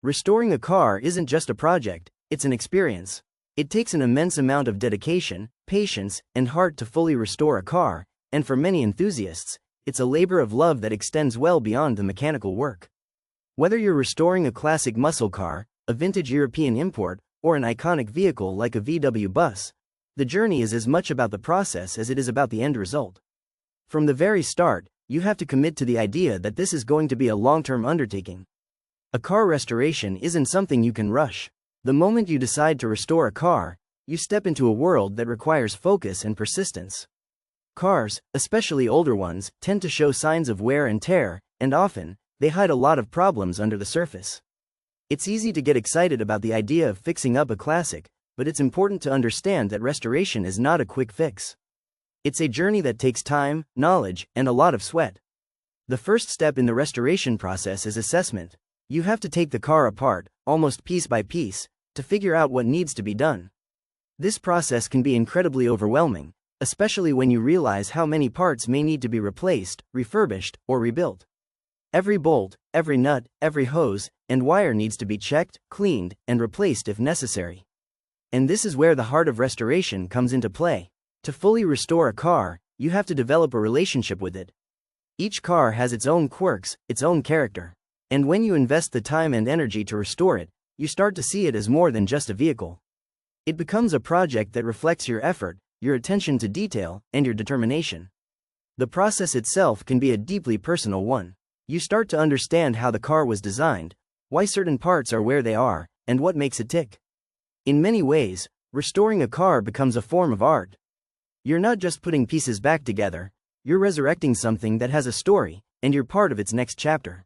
Restoring a car isn't just a project, it's an experience. It takes an immense amount of dedication, patience, and heart to fully restore a car, and for many enthusiasts, it's a labor of love that extends well beyond the mechanical work. Whether you're restoring a classic muscle car, a vintage European import, or an iconic vehicle like a VW bus, the journey is as much about the process as it is about the end result. From the very start, you have to commit to the idea that this is going to be a long-term undertaking. A car restoration isn't something you can rush. The moment you decide to restore a car, you step into a world that requires focus and persistence. Cars, especially older ones, tend to show signs of wear and tear, and often, they hide a lot of problems under the surface. It's easy to get excited about the idea of fixing up a classic, but it's important to understand that restoration is not a quick fix. It's a journey that takes time, knowledge, and a lot of sweat. The first step in the restoration process is assessment. You have to take the car apart, almost piece by piece, to figure out what needs to be done. This process can be incredibly overwhelming, especially when you realize how many parts may need to be replaced, refurbished, or rebuilt. Every bolt, every nut, every hose, and wire needs to be checked, cleaned, and replaced if necessary. And this is where the heart of restoration comes into play. To fully restore a car, you have to develop a relationship with it. Each car has its own quirks, its own character. And when you invest the time and energy to restore it, you start to see it as more than just a vehicle. It becomes a project that reflects your effort, your attention to detail, and your determination. The process itself can be a deeply personal one. You start to understand how the car was designed, why certain parts are where they are, and what makes it tick. In many ways, restoring a car becomes a form of art. You're not just putting pieces back together, you're resurrecting something that has a story, and you're part of its next chapter.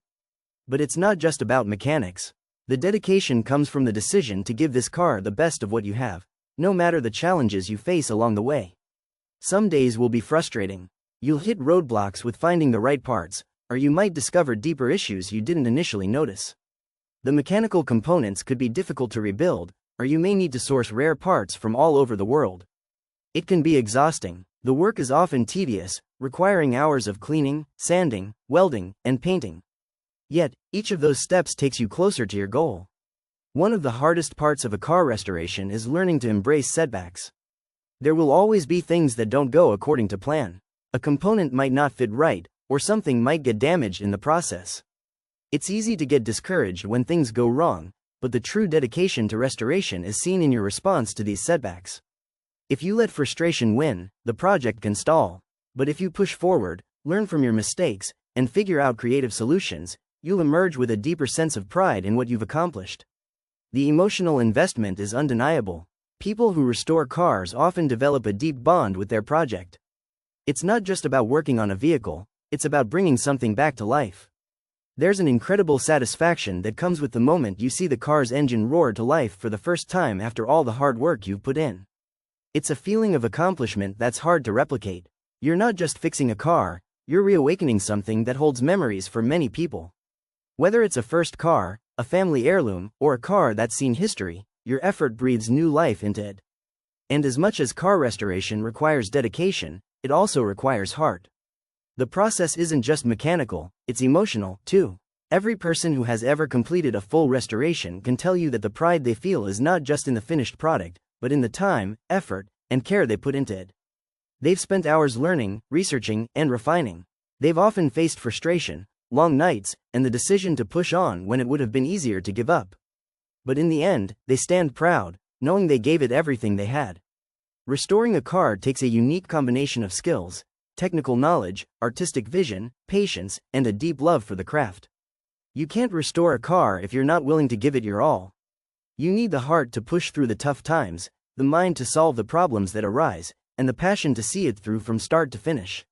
But it's not just about mechanics. The dedication comes from the decision to give this car the best of what you have, no matter the challenges you face along the way. Some days will be frustrating. You'll hit roadblocks with finding the right parts, or you might discover deeper issues you didn't initially notice. The mechanical components could be difficult to rebuild, or you may need to source rare parts from all over the world. It can be exhausting. The work is often tedious, requiring hours of cleaning, sanding, welding, and painting. Yet, each of those steps takes you closer to your goal. One of the hardest parts of a car restoration is learning to embrace setbacks. There will always be things that don't go according to plan. A component might not fit right, or something might get damaged in the process. It's easy to get discouraged when things go wrong, but the true dedication to restoration is seen in your response to these setbacks. If you let frustration win, the project can stall. But if you push forward, learn from your mistakes, and figure out creative solutions, you'll emerge with a deeper sense of pride in what you've accomplished. The emotional investment is undeniable. People who restore cars often develop a deep bond with their project. It's not just about working on a vehicle, it's about bringing something back to life. There's an incredible satisfaction that comes with the moment you see the car's engine roar to life for the first time after all the hard work you've put in. It's a feeling of accomplishment that's hard to replicate. You're not just fixing a car, you're reawakening something that holds memories for many people. Whether it's a first car, a family heirloom, or a car that's seen history, your effort breathes new life into it. And as much as car restoration requires dedication, it also requires heart. The process isn't just mechanical, it's emotional, too. Every person who has ever completed a full restoration can tell you that the pride they feel is not just in the finished product, but in the time, effort, and care they put into it. They've spent hours learning, researching, and refining. They've often faced frustration, long nights, and the decision to push on when it would have been easier to give up. But in the end, they stand proud, knowing they gave it everything they had. Restoring a car takes a unique combination of skills, technical knowledge, artistic vision, patience, and a deep love for the craft. You can't restore a car if you're not willing to give it your all. You need the heart to push through the tough times, the mind to solve the problems that arise, and the passion to see it through from start to finish.